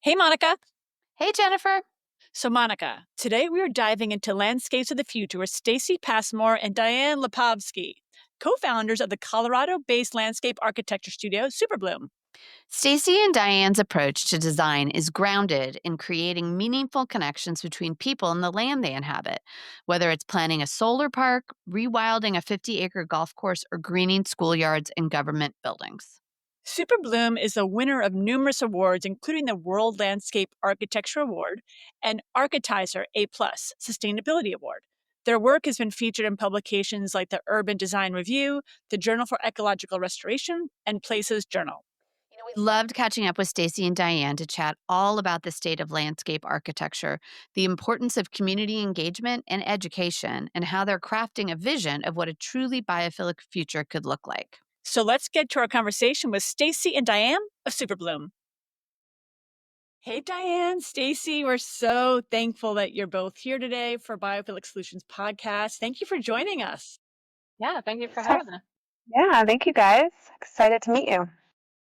Hey, Monica. Hey, Jennifer. So, Monica, today we are diving into landscapes of the future with Stacy Passmore and Diane Lipovsky, co-founders of the Colorado-based landscape architecture studio Superbloom. Stacy and Diane's approach to design is grounded in creating meaningful connections between people and the land they inhabit, whether it's planning a solar park, rewilding a 50-acre golf course, or greening schoolyards and government buildings. Superbloom is a winner of numerous awards, including the World Landscape Architecture Award and Architizer A+ Sustainability Award. Their work has been featured in publications like the Urban Design Review, the Journal for Ecological Restoration, and Places Journal. We loved catching up with Stacy and Diane to chat all about the state of landscape architecture, the importance of community engagement and education, and how they're crafting a vision of what a truly biophilic future could look like. So let's get to our conversation with Stacy and Diane of Superbloom. Hey, Diane, Stacy, we're so thankful that you're both here today for Biophilic Solutions podcast. Thank you for joining us. Yeah, thank you for having us. Yeah, thank you guys. Excited to meet you.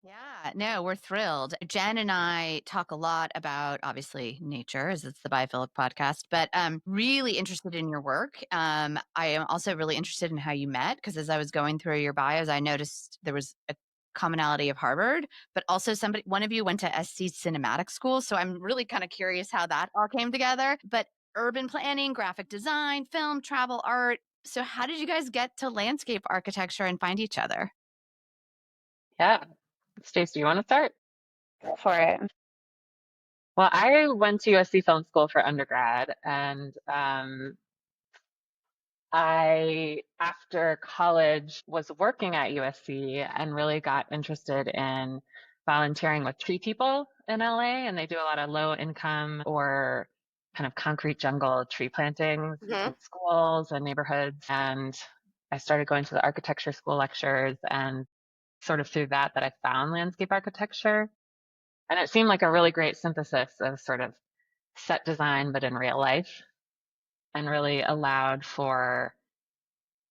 Yeah, no, we're thrilled. Jen and I talk a lot about, obviously, nature, as it's the Biophilic podcast, but really interested in your work. I am also really interested in how you met, because as I was going through your bios, I noticed there was a commonality of Harvard, but also one of you went to SC Cinematic School. So I'm really kind of curious how that all came together. But urban planning, graphic design, film, travel, art. So how did you guys get to landscape architecture and find each other? Yeah. Stace, do you want to start? Go for it. Well, I went to USC Film School for undergrad, and I, after college, was working at USC and really got interested in volunteering with tree people in LA, and they do a lot of low income or kind of concrete jungle tree plantings in schools and neighborhoods. And I started going to the architecture school lectures, and sort of through that I found landscape architecture. And it seemed like a really great synthesis of sort of set design, but in real life, and really allowed for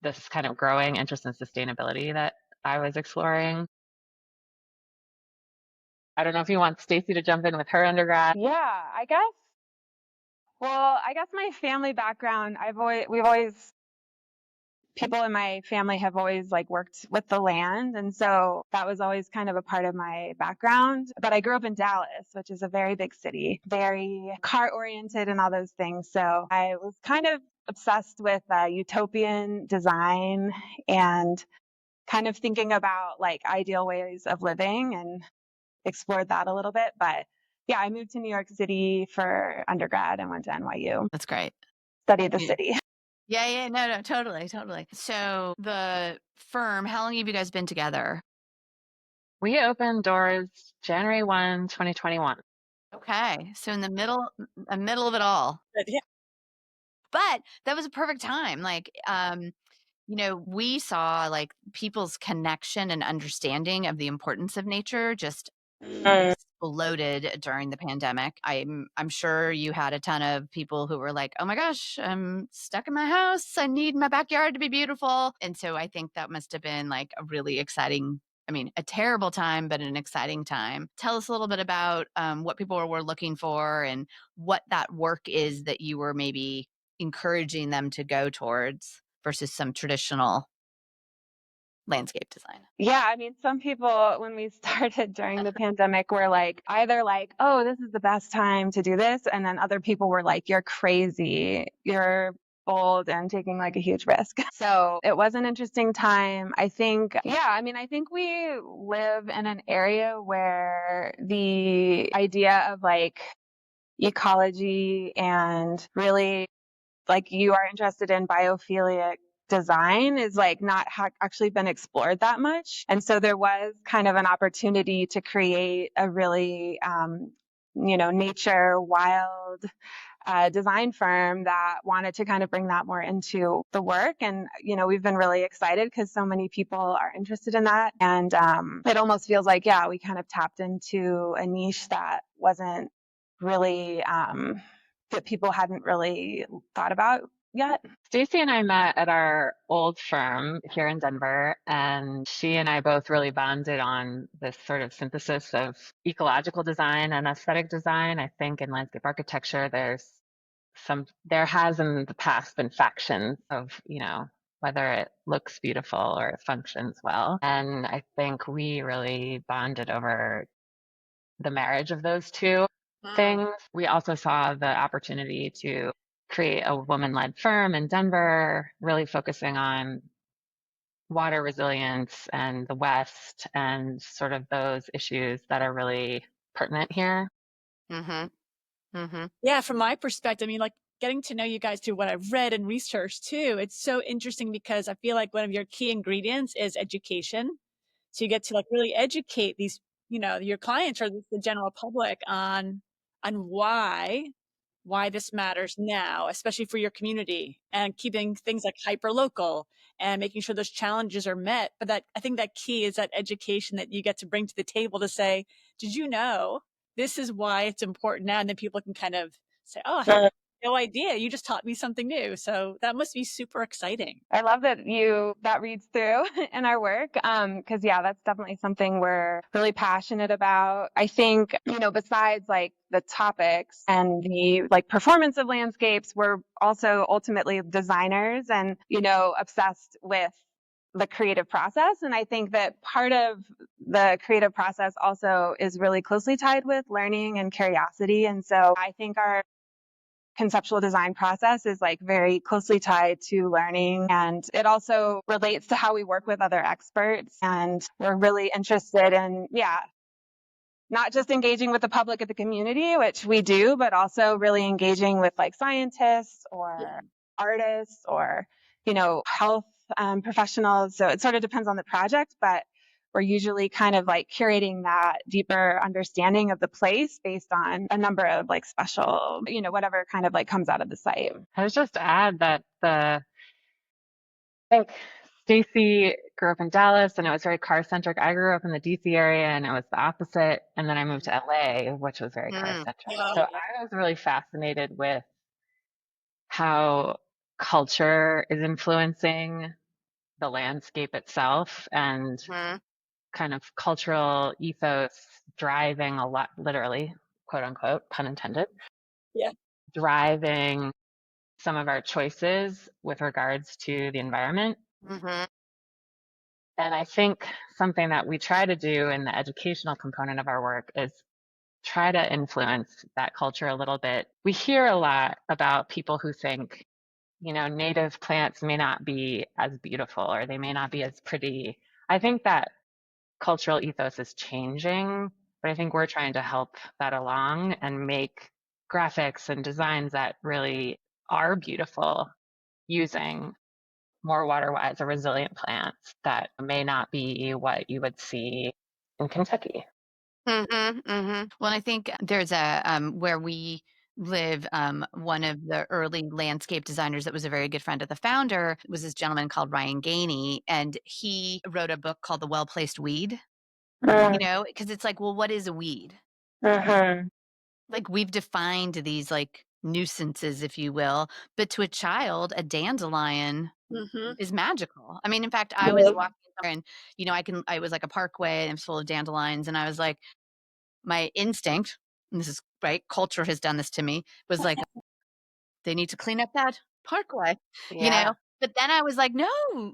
this kind of growing interest in sustainability that I was exploring. I don't know if you want Stacy to jump in with her undergrad. Yeah, I guess my family background, people in my family have always like worked with the land. And so that was always kind of a part of my background. But I grew up in Dallas, which is a very big city, very car oriented and all those things. So I was kind of obsessed with utopian design and kind of thinking about like ideal ways of living, and explored that a little bit. But yeah, I moved to New York City for undergrad and went to NYU. That's great. Studied the city. Yeah, no, totally. So the firm, how long have you guys been together? We opened doors January 1, 2021. Okay, so in the middle of it all. Yeah. But that was a perfect time. Like, we saw like people's connection and understanding of the importance of nature just exploded during the pandemic. I'm sure you had a ton of people who were like, "Oh my gosh, I'm stuck in my house. I need my backyard to be beautiful." And so I think that must have been like a really exciting, a terrible time, but an exciting time. Tell us a little bit about what people were looking for and what that work is that you were maybe encouraging them to go towards versus some traditional landscape design. Yeah, I mean, some people, when we started during the pandemic, were like, either like, oh, this is the best time to do this. And then other people were like, you're crazy. You're bold and taking like a huge risk. So it was an interesting time. I think we live in an area where the idea of like ecology and really like you are interested in biophilic design is like not actually been explored that much. And so there was kind of an opportunity to create a really, nature wild design firm that wanted to kind of bring that more into the work. And, we've been really excited because so many people are interested in that. And it almost feels like, yeah, we kind of tapped into a niche that wasn't really that people hadn't really thought about yet? Stacy and I met at our old firm here in Denver, and she and I both really bonded on this sort of synthesis of ecological design and aesthetic design. I think in landscape architecture, there has in the past been factions of, whether it looks beautiful or it functions well. And I think we really bonded over the marriage of those two things. We also saw the opportunity to create a woman-led firm in Denver, really focusing on water resilience and the West and sort of those issues that are really pertinent here. Mm-hmm. Mm-hmm. Yeah, from my perspective, I mean, like getting to know you guys through what I've read and researched too, it's so interesting because I feel like one of your key ingredients is education. So you get to like really educate these, your clients or the general public on why this matters now, especially for your community, and keeping things like hyper local and making sure those challenges are met. But that I think that key is that education that you get to bring to the table to say, did you know this is why it's important now? And then people can kind of say, oh, I had no idea. You just taught me something new. So that must be super exciting. I love that that reads through in our work. Cause yeah, that's definitely something we're really passionate about. I think, besides like the topics and the like performance of landscapes, we're also ultimately designers and, obsessed with the creative process. And I think that part of the creative process also is really closely tied with learning and curiosity. And so I think our conceptual design process is like very closely tied to learning, and it also relates to how we work with other experts. And we're really interested in, not just engaging with the public at the community, which we do, but also really engaging with like scientists or artists or, health professionals. So it sort of depends on the project, but we're usually kind of like curating that deeper understanding of the place based on a number of like special, whatever kind of like comes out of the site. I was just to add that I think Stacy grew up in Dallas and it was very car centric. I grew up in the DC area and it was the opposite. And then I moved to LA, which was very car centric. So I was really fascinated with how culture is influencing the landscape itself and kind of cultural ethos driving a lot, literally, quote unquote, pun intended, Yeah. driving some of our choices with regards to the environment. And I think something that we try to do in the educational component of our work is try to influence that culture a little bit. We hear a lot about people who think, native plants may not be as beautiful or they may not be as pretty. I think that cultural ethos is changing, but I think we're trying to help that along and make graphics and designs that really are beautiful using more water-wise or resilient plants that may not be what you would see in Kentucky. Well, I think there's where we live, one of the early landscape designers that was a very good friend of the founder was this gentleman called Ryan Gainey, and he wrote a book called The Well-Placed Weed, because it's like, well, what is a weed? Like we've defined these like nuisances, if you will, but to a child, a dandelion is magical. I mean, in fact, I was walking somewhere and, I was like a parkway and it was full of dandelions. And I was like, my instinct, and this is right, culture has done this to me, was like, they need to clean up that parkway, Yeah. But then I was like, no,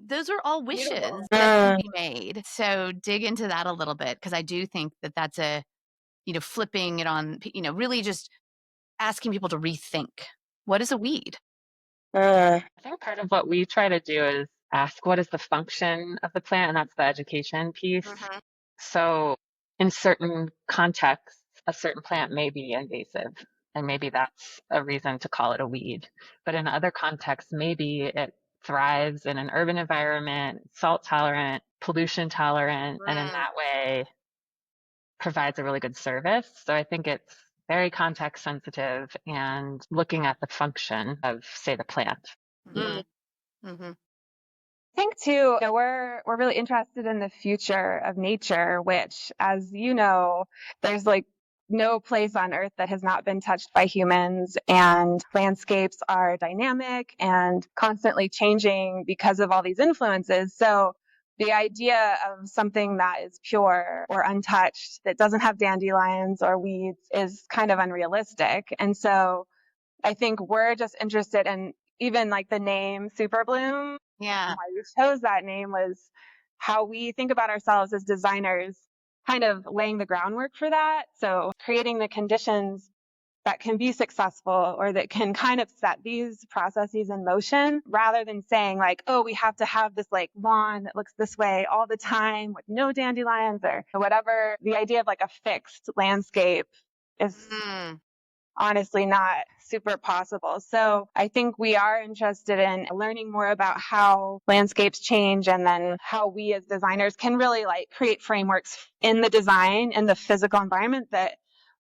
those are all wishes Beautiful. that can be made. So dig into that a little bit, because I do think that that's flipping it on, really just asking people to rethink, what is a weed? I think part of what we try to do is ask what is the function of the plant, and that's the education piece. So in certain contexts, a certain plant may be invasive, and maybe that's a reason to call it a weed. But in other contexts, maybe it thrives in an urban environment, salt tolerant, pollution tolerant, and in that way provides a really good service. So I think it's very context sensitive and looking at the function of, say, the plant. I think too, we're really interested in the future of nature, which, as you know, there's like no place on earth that has not been touched by humans, and landscapes are dynamic and constantly changing because of all these influences. So the idea of something that is pure or untouched, that doesn't have dandelions or weeds, is kind of unrealistic. And so I think we're just interested in, even like the name Superbloom, Yeah. why we chose that name was how we think about ourselves as designers, kind of laying the groundwork for that. So creating the conditions that can be successful, or that can kind of set these processes in motion, rather than saying like, oh, we have to have this like lawn that looks this way all the time with no dandelions or whatever. The idea of like a fixed landscape is honestly not super possible. So I think we are interested in learning more about how landscapes change, and then how we as designers can really like create frameworks in the design and the physical environment that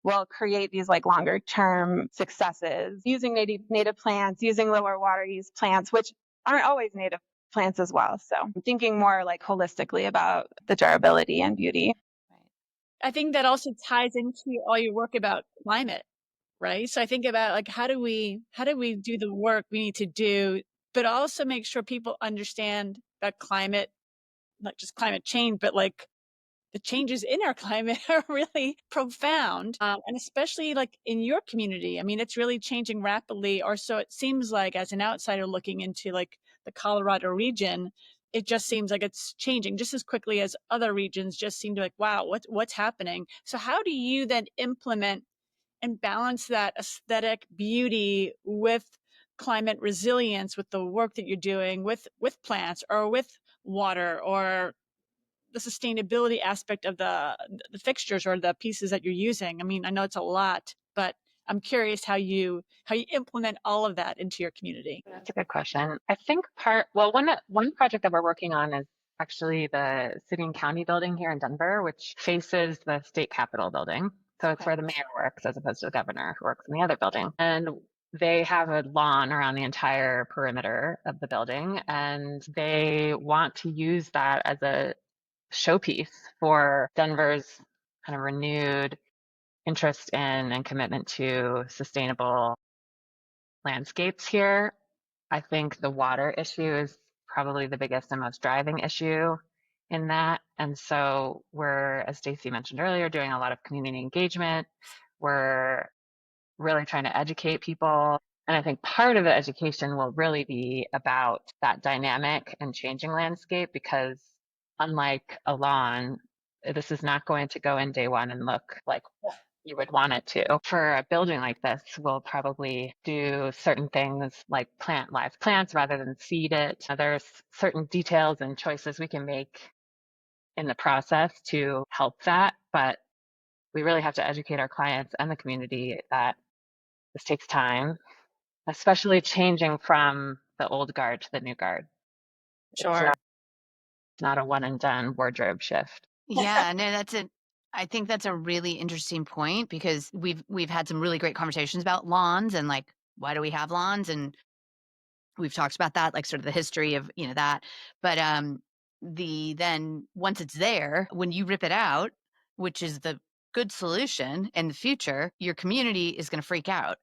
will create these like longer term successes, using native plants, using lower water use plants, which aren't always native plants as well. So I'm thinking more like holistically about the durability and beauty. I think that also ties into all your work about climate, right? So I think about like how do we do the work we need to do, but also make sure people understand that climate, not just climate change, but like the changes in our climate are really profound, and especially like in your community. I mean, it's really changing rapidly, or so it seems like as an outsider looking into like the Colorado region. It just seems like it's changing just as quickly as other regions just seem to like, wow, what's happening? So how do you then implement and balance that aesthetic beauty with climate resilience, with the work that you're doing with plants or with water, or the sustainability aspect of the fixtures or the pieces that you're using? I mean, I know it's a lot, but I'm curious how you implement all of that into your community. That's a good question. I think one project that we're working on is actually the city and county building here in Denver, which faces the state capitol building. So it's where the mayor works as opposed to the governor who works in the other building. And they have a lawn around the entire perimeter of the building, and they want to use that as a showpiece for Denver's kind of renewed interest in and commitment to sustainable landscapes here. I think the water issue is probably the biggest and most driving issue in that. And so we're, as Stacy mentioned earlier, doing a lot of community engagement. We're really trying to educate people. And I think part of the education will really be about that dynamic and changing landscape, because unlike a lawn, this is not going to go in day one and look like you would want it to. For a building like this, we'll probably do certain things like plant live plants rather than seed it. There's certain details and choices we can make in the process to help that, but we really have to educate our clients and the community that this takes time, especially changing from the old guard to the new guard. Sure. It's not a one and done wardrobe shift. Yeah, no, I think that's a really interesting point, because we've had some really great conversations about lawns and like, why do we have lawns? And we've talked about that, like sort of the history of, that. But then once it's there, when you rip it out, which is the good solution in the future, your community is going to freak out.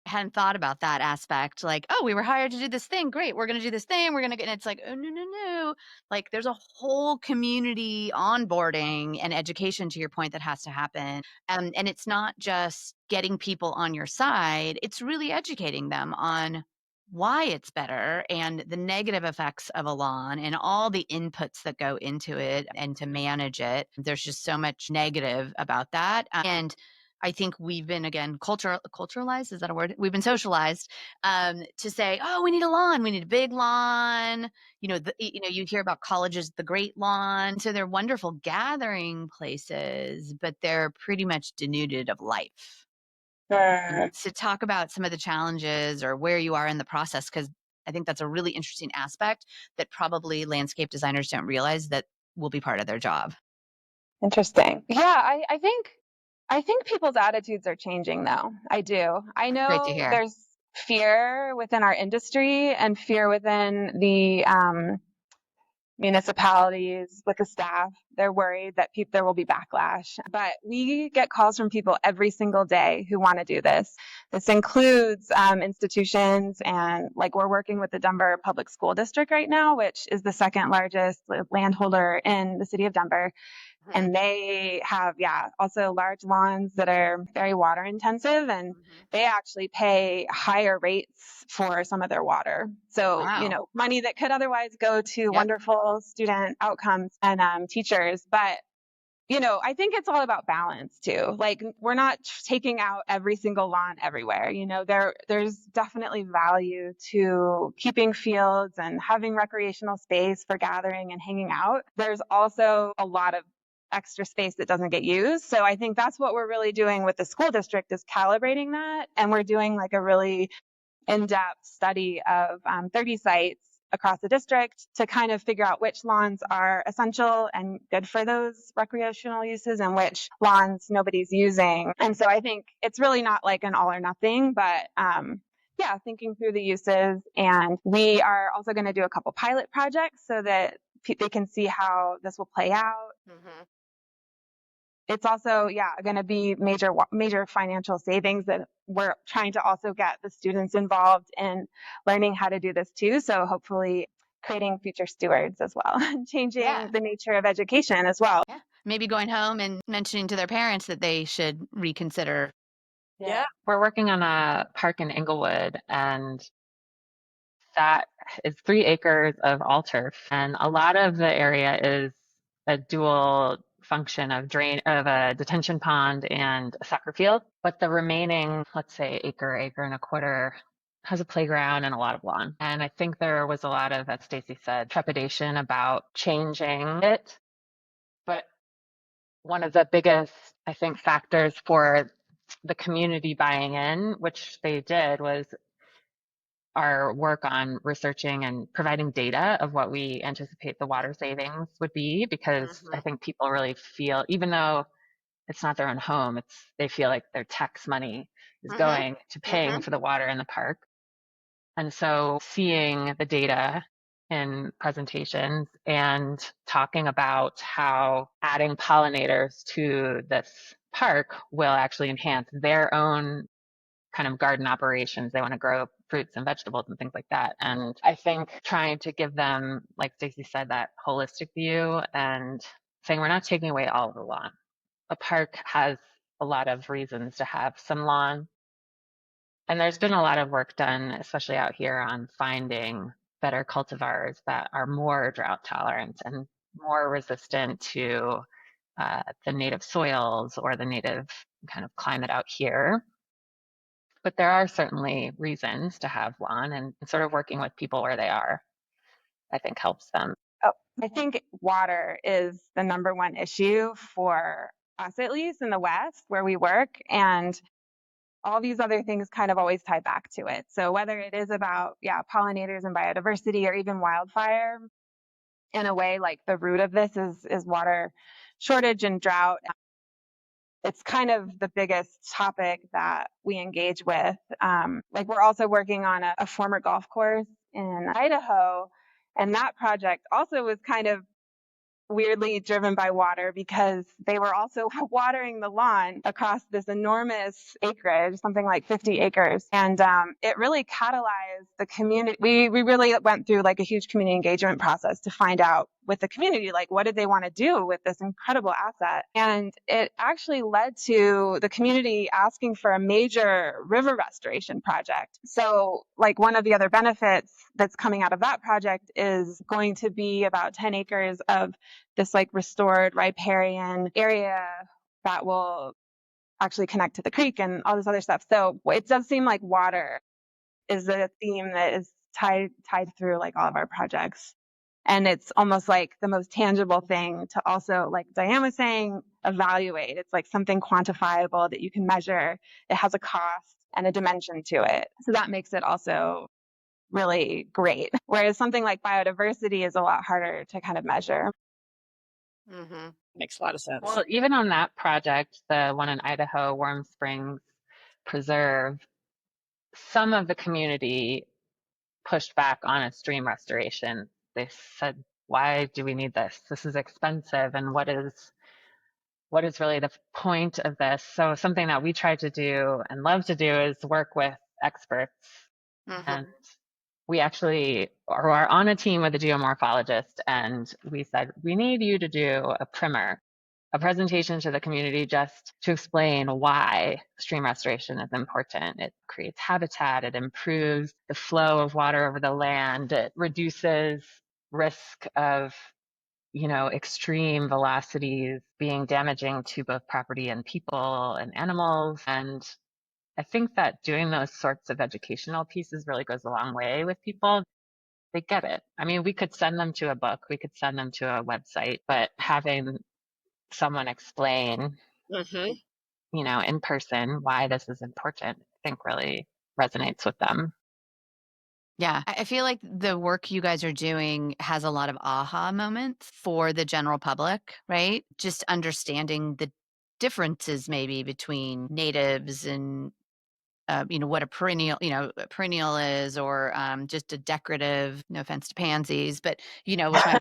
Hadn't thought about that aspect. Like, oh, we were hired to do this thing. Great. We're going to do this thing. We're going to get, and it's like, oh, no, no, no. Like, there's a whole community onboarding and education, to your point, that has to happen. And it's not just getting people on your side, it's really educating them on why it's better and the negative effects of a lawn and all the inputs that go into it and to manage it. There's just so much negative about that. And I think we've been, again, culturalized. Is that a word? We've been socialized to say, oh, we need a lawn. We need a big lawn. You hear about colleges, the great lawn. So they're wonderful gathering places, but they're pretty much denuded of life. To talk about some of the challenges or where you are in the process, because I think that's a really interesting aspect that probably landscape designers don't realize that will be part of their job. Interesting. Yeah, I think people's attitudes are changing though. I do. I Great to know hear. there's fear within our industry and fear within the municipalities with the staff. They're worried that there will be backlash. But we get calls from people every single day who want to do this. This includes institutions, and like we're working with the Denver Public School District right now, which is the second largest landholder in the city of Denver. And they have, also large lawns that are very water intensive, and they actually pay higher rates for some of their water. So, Wow. money that could otherwise go to wonderful student outcomes and teachers. But, I think it's all about balance too. Like, we're not taking out every single lawn everywhere. There's definitely value to keeping fields and having recreational space for gathering and hanging out. There's also a lot of extra space that doesn't get used. So I think that's what we're really doing with the school district, is calibrating that. And we're doing like a really in-depth study of 30 sites across the district to kind of figure out which lawns are essential and good for those recreational uses and which lawns nobody's using. And so I think it's really not like an all or nothing, but thinking through the uses. And we are also going to do a couple pilot projects so that they can see how this will play out. It's also, going to be major financial savings that we're trying to also get the students involved in learning how to do this too. So hopefully creating future stewards as well, and changing the nature of education as well. Yeah. Maybe going home and mentioning to their parents that they should reconsider. Yeah. We're working on a park in Inglewood, and that is 3 acres of all turf. And a lot of the area is a dual function of a detention pond and a soccer field. But the remaining, let's say acre and a quarter, has a playground and a lot of lawn. And I think there was a lot of, as Stacy said, trepidation about changing it. But one of the biggest, I think, factors for the community buying in, which they did, was our work on researching and providing data of what we anticipate the water savings would be, because I think people really feel, even though it's not their own home, they feel like their tax money is going to paying for the water in the park. And so seeing the data in presentations and talking about how adding pollinators to this park will actually enhance their own kind of garden operations. They want to grow fruits and vegetables and things like that. And I think trying to give them, like Stacey said, that holistic view and saying we're not taking away all of the lawn. A park has a lot of reasons to have some lawn. And there's been a lot of work done, especially out here, on finding better cultivars that are more drought tolerant and more resistant to the native soils or the native kind of climate out here. But there are certainly reasons to have lawn, and sort of working with people where they are, I think, helps them. I think water is the number one issue for us, at least in the West where we work. And all these other things kind of always tie back to it. So whether it is about, pollinators and biodiversity, or even wildfire, in a way, like the root of this is water shortage and drought. It's kind of the biggest topic that we engage with. Like, we're also working on a former golf course in Idaho, and that project also was kind of weirdly driven by water, because they were also watering the lawn across this enormous acreage, something like 50 acres. And it really catalyzed the community. We really went through like a huge community engagement process to find out with the community, like, what did they want to do with this incredible asset? And it actually led to the community asking for a major river restoration project. So, like, one of the other benefits that's coming out of that project is going to be about 10 acres of this like restored riparian area that will actually connect to the creek and all this other stuff. So it does seem like water is a theme that is tied through like all of our projects. And it's almost like the most tangible thing to also, like Diane was saying, evaluate. It's like something quantifiable that you can measure. It has a cost and a dimension to it. So that makes it also really great. Whereas something like biodiversity is a lot harder to kind of measure. Makes a lot of sense. Well, even on that project, the one in Idaho, Warm Springs Preserve, some of the community pushed back on a stream restoration. They said, why do we need this? This is expensive. And what is really the point of this? So something that we try to do and love to do is work with experts. And we actually are on a team with a geomorphologist, and we said, we need you to do a primer, a presentation to the community just to explain why stream restoration is important. It creates habitat, it improves the flow of water over the land, it reduces risk of extreme velocities being damaging to both property and people and animals. And I think that doing those sorts of educational pieces really goes a long way with people. They get it. I mean, we could send them to a book, we could send them to a website, but having someone explain, in person why this is important, I think really resonates with them. Yeah. I feel like the work you guys are doing has a lot of aha moments for the general public, right? Just understanding the differences maybe between natives and what a perennial is, or just a decorative. No offense to pansies, but which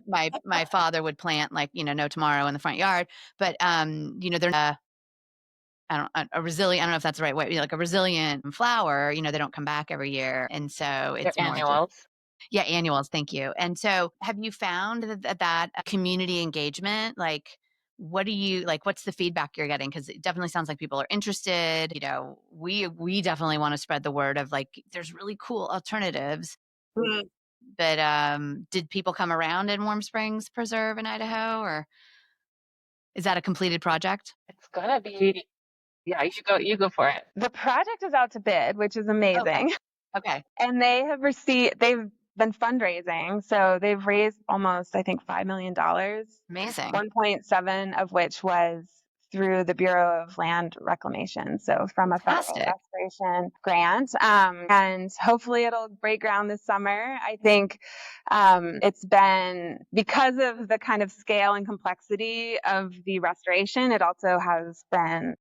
my father would plant like no tomorrow in the front yard. But they're a resilient. I don't know if that's the right way. Like a resilient flower. They don't come back every year, and so They're it's more just annuals. yeah, annuals. Thank you. And so, have you found that community engagement, like? What do you like? What's the feedback you're getting? Because it definitely sounds like people are interested. We definitely want to spread the word of like there's really cool alternatives. But did people come around in Warm Springs Preserve in Idaho, or is that a completed project? It's gonna be, yeah, you go for it. The project is out to bid, which is amazing. Okay. And they've been fundraising. So they've raised almost, I think, $5 million, Amazing. 1.7 of which was through the Bureau of Land Reclamation. So from a federal Fantastic. restoration grant. And hopefully it'll break ground this summer. I think it's been, because of the kind of scale and complexity of the restoration, it also has been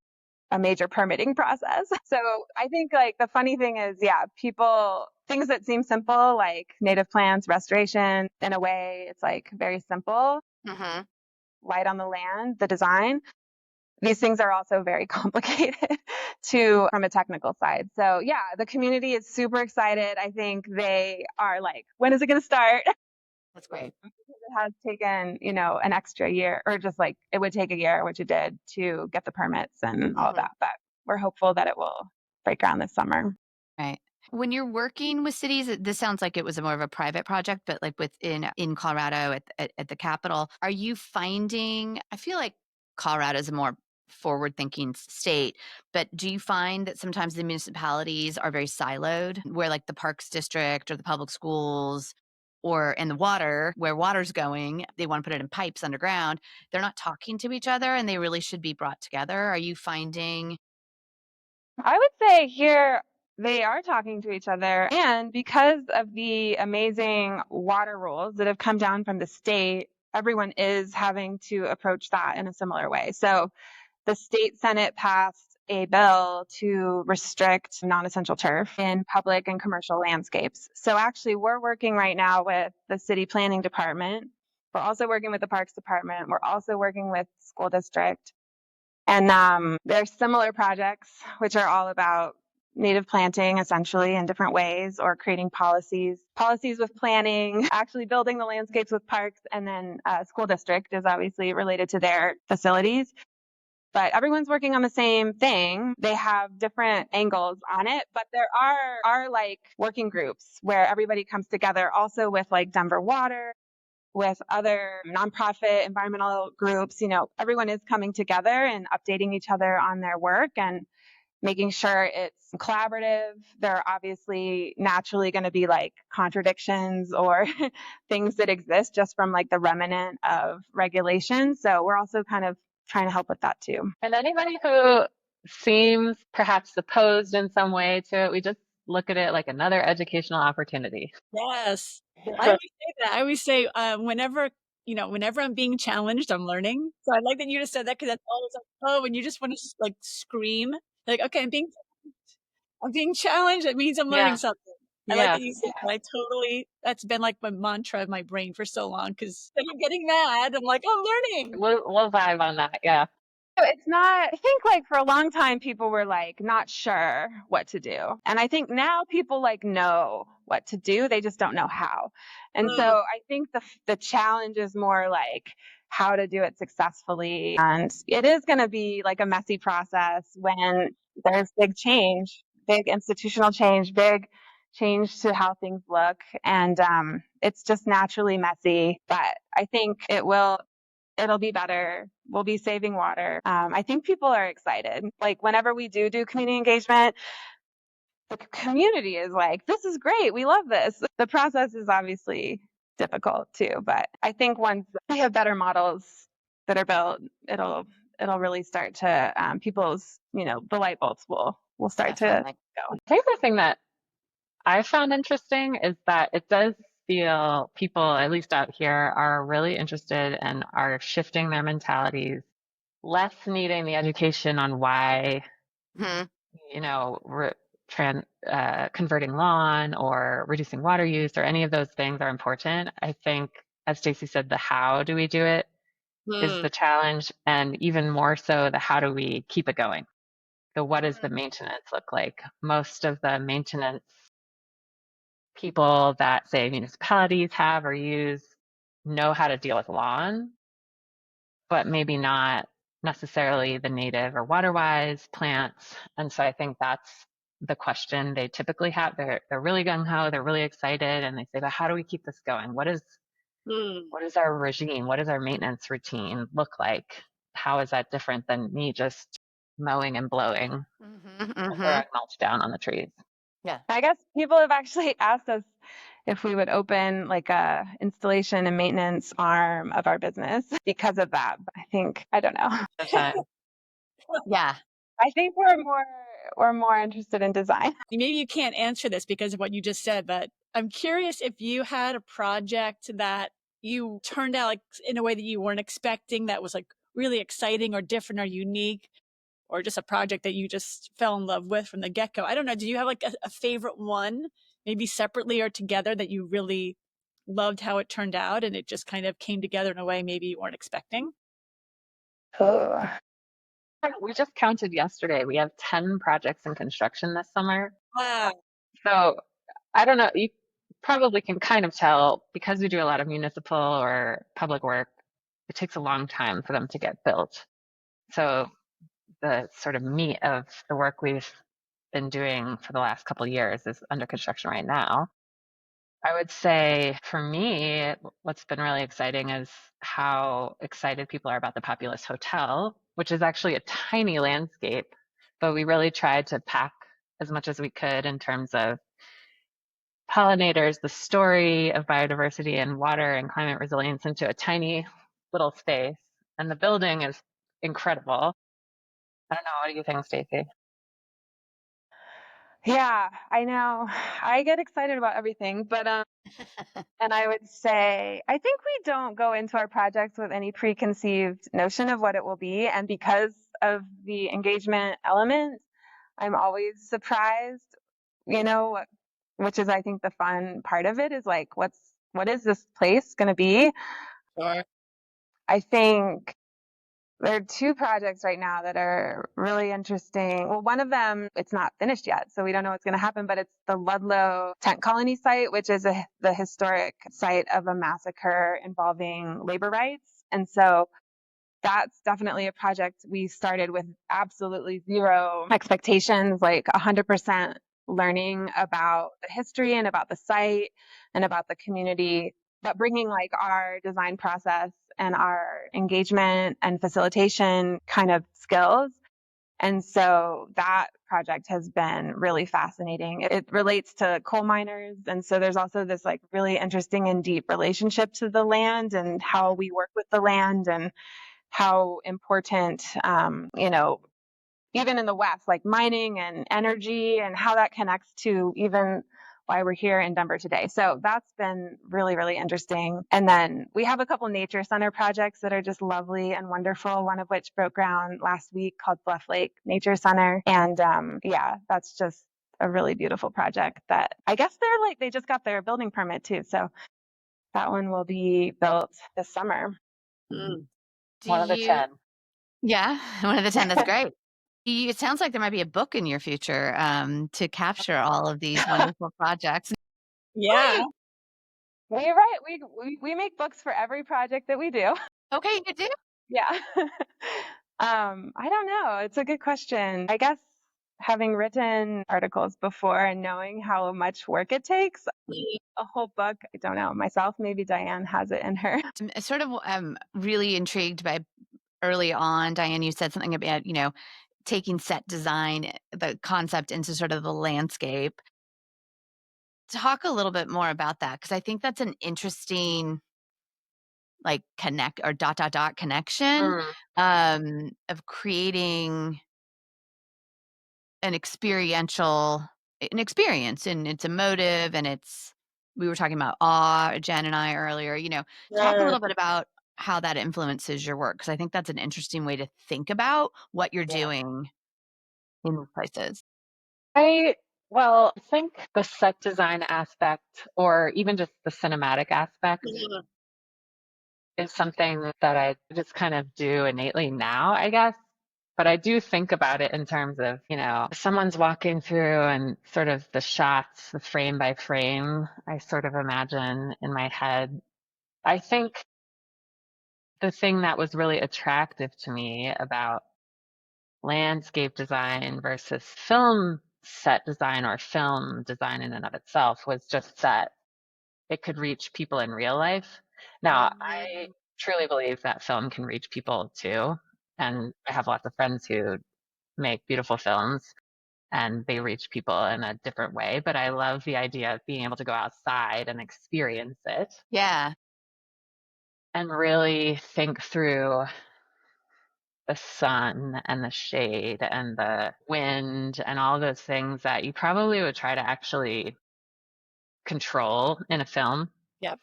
a major permitting process. So I think like the funny thing is, things that seem simple, like native plants, restoration, in a way, it's like very simple, light on the land, the design. These things are also very complicated from a technical side. So yeah, the community is super excited. I think they are like, when is it going to start? That's great. It has taken, an extra year, or just like it would take a year, which it did, to get the permits and all of that. But we're hopeful that it will break ground this summer. Right. When you're working with cities, this sounds like it was more of a private project, but like in Colorado at the Capitol, are you finding? I feel like Colorado is a more forward-thinking state, but do you find that sometimes the municipalities are very siloed, where like the Parks District or the public schools or in the water, where water's going, they want to put it in pipes underground. They're not talking to each other, and they really should be brought together. Are you finding? I would say here they are talking to each other. And because of the amazing water rules that have come down from the state, everyone is having to approach that in a similar way. So the state Senate passed a bill to restrict non-essential turf in public and commercial landscapes. So actually, we're working right now with the city planning department. We're also working with the parks department. We're also working with school district. And there's similar projects, which are all about native planting, essentially, in different ways, or creating policies with planning, actually building the landscapes with parks, and then school district is obviously related to their facilities. But everyone's working on the same thing. They have different angles on it, but there are like working groups where everybody comes together, also with like Denver Water, with other nonprofit environmental groups. Everyone is coming together and updating each other on their work and making sure it's collaborative. There are obviously naturally going to be like contradictions or things that exist just from like the remnant of regulation. So we're also kind of trying to help with that too. And anybody who seems perhaps opposed in some way to it, we just look at it like another educational opportunity. Yes. I always say that. I always say, whenever I'm being challenged, I'm learning. So I like that you just said that, because that's always like, oh, when you just want to like scream, like, okay, I'm being challenged. It means I'm learning Yeah. something. I like Yeah, that you said that. That's been like my mantra of my brain for so long because instead of getting mad, I'm like, I'm learning. we'll vibe on that. Yeah. So it's not, I think like for a long time, people were like not sure what to do. And I think now people like know what to do. They just don't know how. And so I think the challenge is more like how to do it successfully. And it is going to be like a messy process when there's big change, big institutional change, big change to how things look. And it's just naturally messy, but I think it'll be better. We'll be saving water. I think people are excited. Like whenever we do community engagement, the community is like, this is great. We love this. The process is obviously difficult too, but I think once we have better models that are built, it'll really start to people's, the light bulbs will start Definitely. to go. The other thing that I found interesting is that it does feel people, at least out here, are really interested and are shifting their mentalities, less needing the education on why, Hmm. converting lawn or reducing water use or any of those things are important. I think, as Stacy said, the how do we do it is the challenge, and even more so, the how do we keep it going? So, what does the maintenance look like? Most of the maintenance people that, say, municipalities have or use know how to deal with lawn, but maybe not necessarily the native or water-wise plants. And so I think that's the question they typically have. They're really gung-ho, they're really excited, and they say, but how do we keep this going? What is our regime? What does our maintenance routine look like? How is that different than me just mowing and blowing and throwing mulch down on the trees? Yeah. I guess people have actually asked us if we would open like a installation and maintenance arm of our business because of that. But I don't know. Yeah. I think we're more interested in design. Maybe you can't answer this because of what you just said, but I'm curious if you had a project that you turned out like in a way that you weren't expecting that was like really exciting or different or unique, or just a project that you just fell in love with from the get-go. I don't know. Do you have like a favorite one, maybe separately or together, that you really loved how it turned out and it just kind of came together in a way maybe you weren't expecting? Oh. We just counted yesterday. We have 10 projects in construction this summer. Wow. So I don't know. You probably can kind of tell because we do a lot of municipal or public work, it takes a long time for them to get built. So the sort of meat of the work we've been doing for the last couple of years is under construction right now. I would say for me, what's been really exciting is how excited people are about the Populous Hotel, which is actually a tiny landscape, but we really tried to pack as much as we could in terms of pollinators, the story of biodiversity and water and climate resilience into a tiny little space. And the building is incredible. I don't know. What do you think, Stacey? Yeah, I know. I get excited about everything, but and I would say I think we don't go into our projects with any preconceived notion of what it will be, and because of the engagement element, I'm always surprised, you know, which is I think the fun part of it is like what is this place going to be? Sure. I think there are two projects right now that are really interesting. Well, one of them, it's not finished yet, so we don't know what's going to happen, but it's the Ludlow tent colony site, which is the historic site of a massacre involving labor rights. And so that's definitely a project we started with absolutely zero expectations, like 100% learning about the history and about the site and about the community, but bringing like our design process and our engagement and facilitation kind of skills. And so that project has been really fascinating. It relates to coal miners. And so there's also this like really interesting and deep relationship to the land and how we work with the land and how important, even in the West, like mining and energy and how that connects to even why we're here in Denver today. So that's been really, really interesting. And then we have a couple nature center projects that are just lovely and wonderful, one of which broke ground last week called Bluff Lake Nature Center. And yeah, that's just a really beautiful project that I guess they just got their building permit too. So that one will be built this summer. Mm. Do One of the you 10. Yeah, one of the 10, that's great. It sounds like there might be a book in your future, to capture all of these wonderful projects. Yeah. You're right. We make books for every project that we do. Okay, you do? Yeah. I don't know. It's a good question. I guess having written articles before and knowing how much work it takes, a whole book, I don't know. Myself, maybe Diane has it in her. Sort of, really intrigued by early on, Diane, you said something about, taking set design, the concept into sort of the landscape. Talk a little bit more about that because I think that's an interesting, like, connect or dot, dot, dot connection, Mm, of creating an an experience, and it's emotive, and it's we were talking about awe, Jen and I earlier, talk a mm, little bit about how that influences your work, because I think that's an interesting way to think about what you're yeah. doing in these places. I I think the set design aspect or even just the cinematic aspect Mhm. is something that I just kind of do innately now, I guess. But I do think about it in terms of, someone's walking through and sort of the shots, the frame by frame, I sort of imagine in my head. I think the thing that was really attractive to me about landscape design versus film set design or film design in and of itself was just that it could reach people in real life. Now, I truly believe that film can reach people too. And I have lots of friends who make beautiful films and they reach people in a different way. But I love the idea of being able to go outside and experience it Yeah. and really think through the sun and the shade and the wind and all those things that you probably would try to actually control in a film. Yep.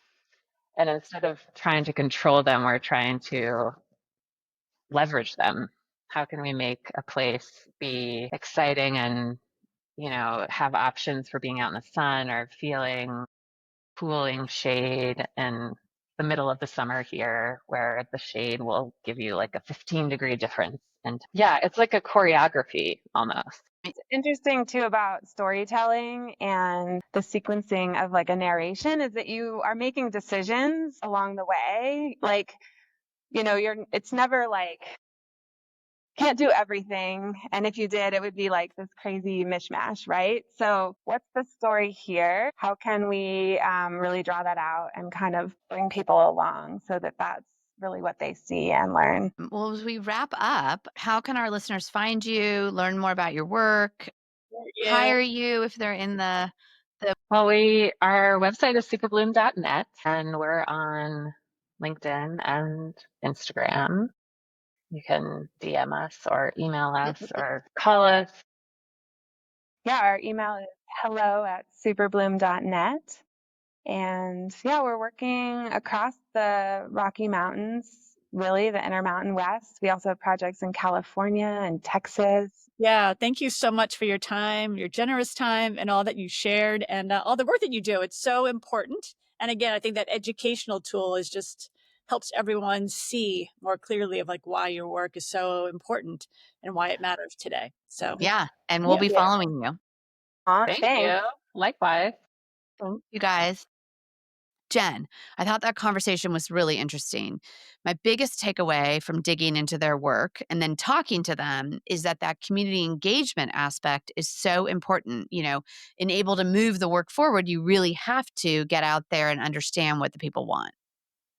And instead of trying to control them, we're trying to leverage them. How can we make a place be exciting and, have options for being out in the sun or feeling cooling shade in the middle of the summer here, where the shade will give you like a 15-degree difference. And yeah, it's like a choreography almost. Interesting too about storytelling and the sequencing of like a narration is that you are making decisions along the way. Like, it's never like can't do everything. And if you did, it would be like this crazy mishmash, right? So, what's the story here? How can we really draw that out and kind of bring people along so that that's really what they see and learn? Well, as we wrap up, how can our listeners find you, learn more about your work, Yeah. hire you if they're in the Well, our website is superbloom.net and we're on LinkedIn and Instagram. You can DM us or email us or call us. Yeah, our email is hello@superbloom.net. And yeah, we're working across the Rocky Mountains, really the Intermountain West. We also have projects in California and Texas. Yeah. Thank you so much for your time, your generous time, and all that you shared and all the work that you do. It's so important. And again, I think that educational tool is just helps everyone see more clearly of like why your work is so important and why it matters today. So, Yeah, and we'll yeah. be Yeah. following you. Thank Thanks. you. Likewise. Thank you guys. Jen, I thought that conversation was really interesting. My biggest takeaway from digging into their work and then talking to them is that community engagement aspect is so important. And able to move the work forward, you really have to get out there and understand what the people want.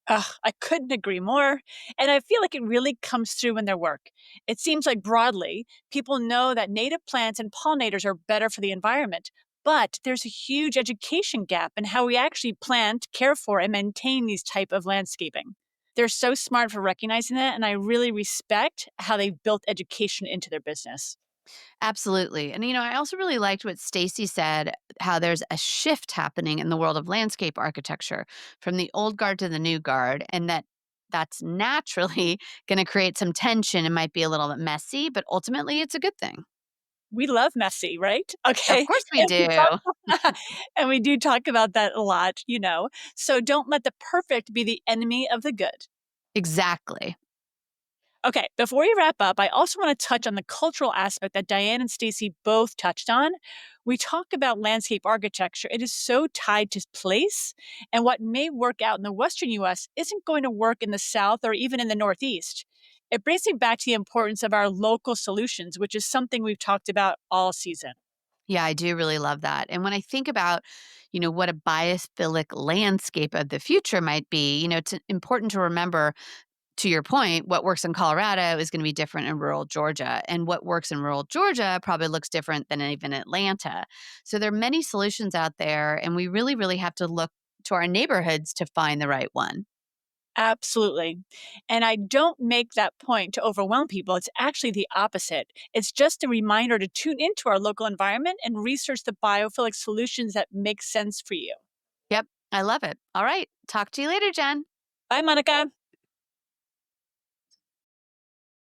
Ugh, I couldn't agree more. And I feel like it really comes through in their work. It seems like broadly, people know that native plants and pollinators are better for the environment. But there's a huge education gap in how we actually plant, care for, and maintain these type of landscaping. They're so smart for recognizing that, and I really respect how they've built education into their business. Absolutely. And I also really liked what Stacy said, how there's a shift happening in the world of landscape architecture from the old guard to the new guard, and that's naturally going to create some tension and might be a little bit messy, but ultimately it's a good thing. We love messy, right? Of Okay. course we And we do. talk and we do talk about that a lot, So don't let the perfect be the enemy of the good. Exactly. Okay, before we wrap up, I also want to touch on the cultural aspect that Diane and Stacy both touched on. We talk about landscape architecture. It is so tied to place, and what may work out in the Western US isn't going to work in the South or even in the Northeast. It brings me back to the importance of our local solutions, which is something we've talked about all season. Yeah, I do really love that. And when I think about, what a biophilic landscape of the future might be, it's important to remember, to your point, what works in Colorado is going to be different in rural Georgia. And what works in rural Georgia probably looks different than even Atlanta. So there are many solutions out there, and we really, really have to look to our neighborhoods to find the right one. Absolutely. And I don't make that point to overwhelm people. It's actually the opposite. It's just a reminder to tune into our local environment and research the biophilic solutions that make sense for you. Yep, I love it. All right. Talk to you later, Jen. Bye, Monica.